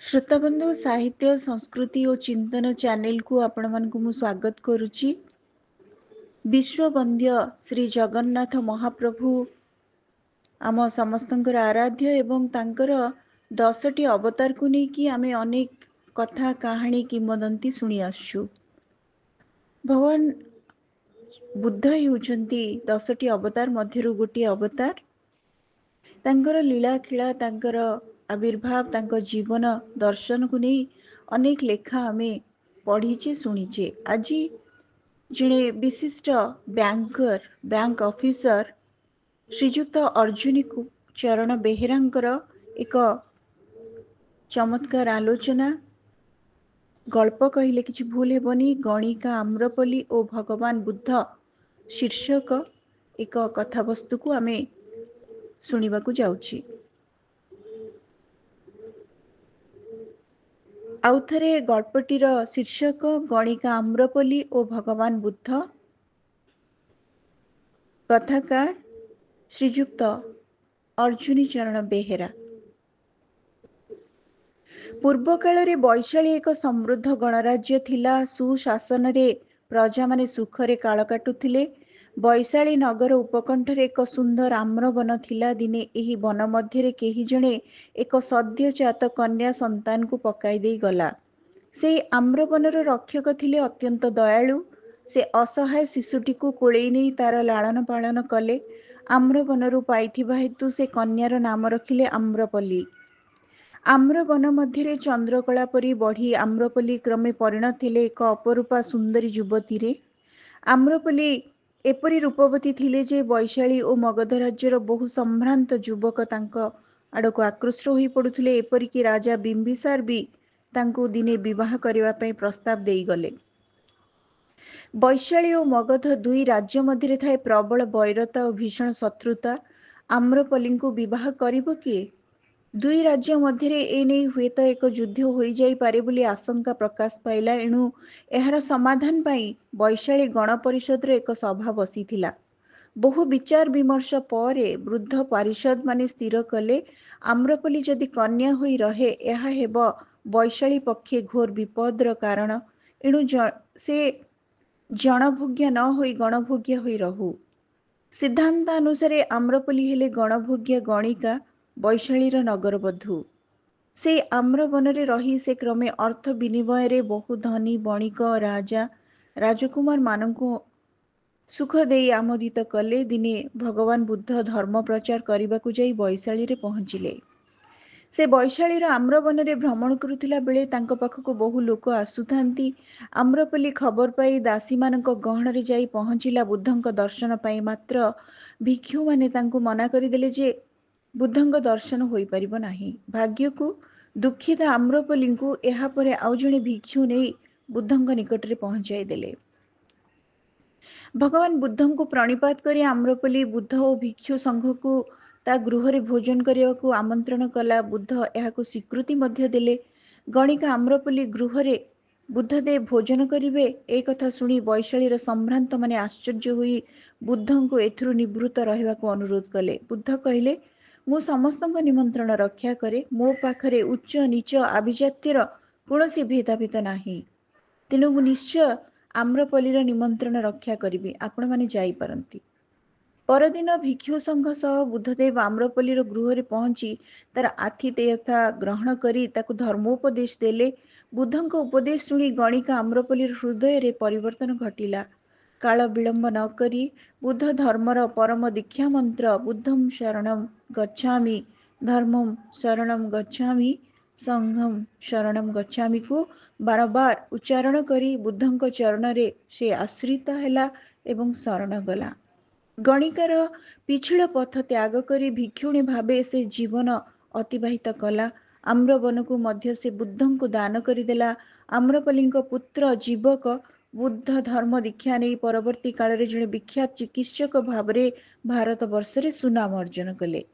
श्रोताबंधु साहित्य संस्कृति और चिंतन चैनल को आपण मानक मु स्वागत करुच्ची। विश्ववंद्य श्री जगन्नाथ महाप्रभु आम समस्तंकर आराध्य एवं तांकर 10टी अवतार को लेकिन आमे अनेक कथा कहानी किंवदंती शुणी आसु। भगवान बुद्ध होउचंती 10टी अवतार मध्यरु गोटी अवतार। तांकर लीला खिला तांकर आविर्भाव तांकर जीवन दर्शन को नहीं अनेक लेखा आमे पढ़ीचे शुणीचे। आज जड़े विशिष्ट बैंक ऑफिसर श्रीजुक्त अर्जुनी चरण बेहेरांकर एक चमत्कार आलोचना गल्प कहले किछि भूल हेबनी। गणिका आम्रपल्ली और भगवान बुद्ध शीर्षक एक कथावस्तु को आमे शुणिबाकु जाउछि। आउथरे गल्पटीर शीर्षक गणिका आम्रपल्ली और भगवान बुद्ध। कथाकार श्रीजुक्त अर्जुनी चरण बेहेरा। पूर्व काल रे वैशाली एक समृद्ध गणराज्य थिला। सुशासन रे प्रजा माने सुखरे काल काटुथिले। वैशाली नगर उपकंठ रे एक सुंदर आम्रवन थिला। दिने एही वन मध्य केही जणे एक सद्यजात कन्या संतान को पकाई देई गला। से आम्रवनर रक्षक थिले अत्यंत दयालु। से असहाय शिशुटी को कोळेई नहीं तार लालन पालन कले। आम्रवनरु पाइथिबा हेतु से कन्यार नाम रखिले आम्रपल्ली। आम्रवन मध्य चंद्रकला परी बढ़ी आम्रपल्ली क्रमे परिणत हेले एक अपरूपा सुंदरी युवती रे। आम्रपल्ली एपरी रूपवती थिले जे वैशाली और मगध राज्यर बहु संभ्रांत युवक तांको आड़को आकृष्ट होई पड़ुथिले। एपरिकी राजा बिंबिसार भी तांको दिने विवाह करबा पई प्रस्ताव देई गले। वैशाली और मगध दुई राज्य मध्य थाए प्रबल वैरता और भीषण शत्रुता। आम्रपल्ली को विवाह करिबो किए? दुई राज्य मध्य एने हुए तो एक युद्ध हो जाई पारे बोली आशंका प्रकाश पाइला। एणु एहार समाधान पाई वैशाली गण परिषद एक सभा बसीथिला। बहु विचार विमर्श पर वृद्ध पारिषद माने स्थिर कले आम्रपल्ली जदि कन्या होई रहे एहा हेब वैशाली पक्षे घोर विपदर कारण। एणु से जनभोग्य न होई गणभोग्य होई रहू। सिद्धांत अनुसार आम्रपल्ली हेले गणभोग्य गणिका वैशालीर नगरबधू। से आम्रवनरे रही से क्रमे अर्थ विनिमय रे बहु धनी बणिक राजा राजकुमार मानकु सुख देई आमोदित कले। दिने भगवान बुद्ध धर्म प्रचार करने जाई वैशाली रे पहुँचिले। से वैशालीर आम्रवन रे भ्रमण करुथिला बेले तांको पाखको बहु लोक आसुथांती। आम्रपल्ली खबर पाई दासी मानक गहण रे जाई पहुँचिला बुद्धंक दर्शन पाई। मात्र भिक्षु माने तांको मना करिदेले जे बुद्धंक दर्शन होई परिबो नाही। भाग्यकु दुखित आम्रपल्ली को एहा परे आउ जणे भिक्षु नेई बुद्धंक निकट रे पहुँचाई देले। भगवान बुद्धं को प्रणिपात करी आम्रपल्ली बुद्ध और भिक्षु संघ को ता गृह रे भोजन करने को आमंत्रण कला। बुद्ध एहाकु स्वीकृति मध्य देले। गणिका आम्रपल्ली गृह रे बुद्धदेव भोजन करिवे ए कथा सुनी वैशालीर संभ्रांत माने आश्चर्य हुई बुद्धं को एथुरु निवृत्त रहबा को अनुरोध कले। बुद्ध कहिले मु समस्तंक निमंत्रण रक्षा करे। मो पाखरे उच्च नीच आभिजात्यर कौनसी भेदाभेद नाही। तेणु मु निश्चय आम्रपल्लीर निमंत्रण रक्षा करी। आपण माने जाई परंती। परदिन भिक्षु संघ सह बुद्धदेव आम्रपल्लीर गृह रे पहुंची तार आतिथेयता ग्रहण करी ताकु धर्मोपदेश देले। बुद्धंक उपदेश सुनी गणिका आम्रपल्लीर हृदय रे परिवर्तन घटिला। काल विलंब न करी बुद्ध धर्मर परम दीक्षा मंत्र बुद्धं शरणं गच्छामि धर्मं शरणं गच्छामि संघं शरणं गच्छामि को बारंबार उच्चारण करी बुद्धंक चरण रे से आश्रित हैला एवं शरण गला। गणिकार पिछड़ पथ त्याग करी भिक्षुणी भावे से जीवन अतिबाहित कला। आम्रवन को मध्य से बुद्धं को दान करदेला। आम्रपल्ली पुत्र जीवक बुद्ध धर्म दीक्षा नहीं परवर्ती काल रे जड़े विख्यात चिकित्सक भाव में भारत वर्ष रे सुनाम अर्जन कले।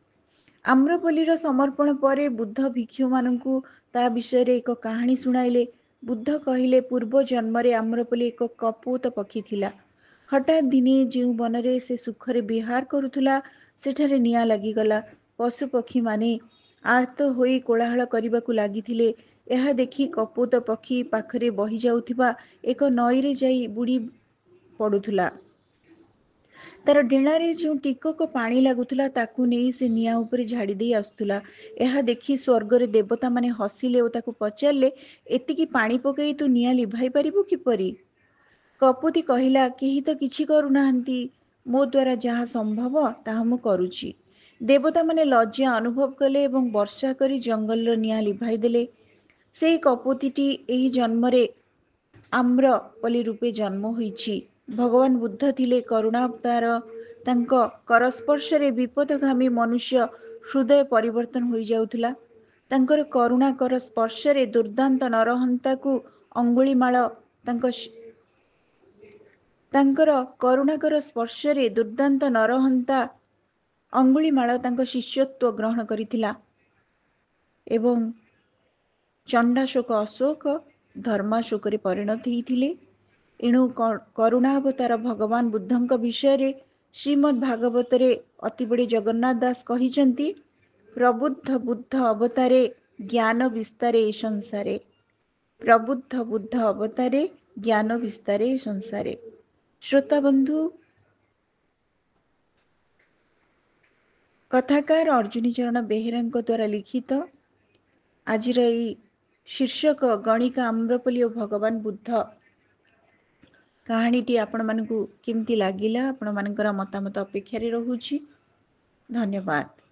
आम्रपल्लीर समर्पण पर बुद्ध भिक्षु मानू ता विषय रे एक कहानी सुनाइले। बुद्ध कहिले पूर्व जन्म रे आम्रपल्ली एक कपोत पक्षी थिला। हठात दिने जो बनरे से सुखरे विहार करुथुला सेठारे निया लागिगला। पशु पक्षी माने आर्त होई कोलाहल करबाकू लागिथिले। ଏହା ଦେଖି କପୋତ ପକ୍ଷୀ ପାଖରେ ବହି ଯାଉଥିବା ଏକ ନଈରେ ଯାଇ ବୁଡ଼ି ପଡ଼ୁଥିଲା। ତାର ଡେଣାରେ ଯେଉଁ ଟିକକ ପାଣି ଲାଗୁଥିଲା ତାକୁ ନେଇ ସେ ନିଆଁ ଉପରେ ଝାଡ଼ି ଦେଇ ଆସୁଥିଲା। ଏହା ଦେଖି ସ୍ୱର୍ଗରେ ଦେବତାମାନେ ହସିଲେ ଓ ତାକୁ ପଚାରିଲେ, ଏତିକି ପାଣି ପକାଇ ତୁ ନିଆଁ ଲିଭାଇ ପାରିବୁ କିପରି? କପୋତୀ କହିଲା, କେହି ତ କିଛି କରୁନାହାନ୍ତି, ମୋ ଦ୍ୱାରା ଯାହା ସମ୍ଭବ ତାହା ମୁଁ କରୁଛି। ଦେବତାମାନେ ଲଜ୍ଜା ଅନୁଭବ କଲେ ଏବଂ ବର୍ଷା କରି ଜଙ୍ଗଲର ନିଆଁ ଲିଭାଇ ଦେଲେ। ସେଇ କପୋତୀଟି ଏହି ଜନ୍ମରେ ଆମ୍ରପଲି ରୂପେ ଜନ୍ମ ହୋଇଛି। ଭଗବାନ ବୁଦ୍ଧ ଥିଲେ କରୁଣାବତାର। ତାଙ୍କ କରସ୍ପର୍ଶରେ ବିପଦଗାମୀ ମନୁଷ୍ୟ ହୃଦୟ ପରିବର୍ତ୍ତନ ହୋଇଯାଉଥିଲା। ତାଙ୍କର କରୁଣାକର ସ୍ପର୍ଶରେ ଦୁର୍ଦାନ୍ତ ନରହନ୍ତାକୁ ଅଙ୍ଗୁଳିମାଳ ତାଙ୍କର କରୁଣାକର ସ୍ପର୍ଶରେ ଦୁର୍ଦାନ୍ତ ନରହନ୍ତା ଅଙ୍ଗୁଳିମାଳ ତାଙ୍କ ଶିଷ୍ୟତ୍ୱ ଗ୍ରହଣ କରିଥିଲା ଏବଂ ଚଣ୍ଡାଶୋକ ଅଶୋକ ଧର୍ମାଶୋକରେ ପରିଣତ ହୋଇଥିଲେ। ଏଣୁ କରୁଣାବତାର ଭଗବାନ ବୁଦ୍ଧଙ୍କ ବିଷୟରେ ଶ୍ରୀମଦ୍ ଭାଗବତରେ ଅତିବଡ଼ି ଜଗନ୍ନାଥ ଦାସ କହିଛନ୍ତି, ପ୍ରବୁଦ୍ଧ ବୁଦ୍ଧ ଅବତାରେ ଜ୍ଞାନ ବିସ୍ତାରେ ଏ ସଂସାରେ। ପ୍ରବୁଦ୍ଧ ବୁଦ୍ଧ ଅବତାରେ ଜ୍ଞାନ ବିସ୍ତାରେ ଏ ସଂସାରେ। ଶ୍ରୋତାବନ୍ଧୁ, କଥାକାର ଅର୍ଜୁନୀ ଚରଣ ବେହେରାଙ୍କ ଦ୍ୱାରା ଲିଖିତ ଆଜିର ଏହି ଶୀର୍ଷକ ଗଣିକା ଆମ୍ରପଲି ଓ ଭଗବାନ ବୁଦ୍ଧ କାହାଣୀଟି ଆପଣମାନଙ୍କୁ କେମିତି ଲାଗିଲା? ଆପଣମାନଙ୍କର ମତାମତ ଅପେକ୍ଷାରେ ରହୁଛି। ଧନ୍ୟବାଦ।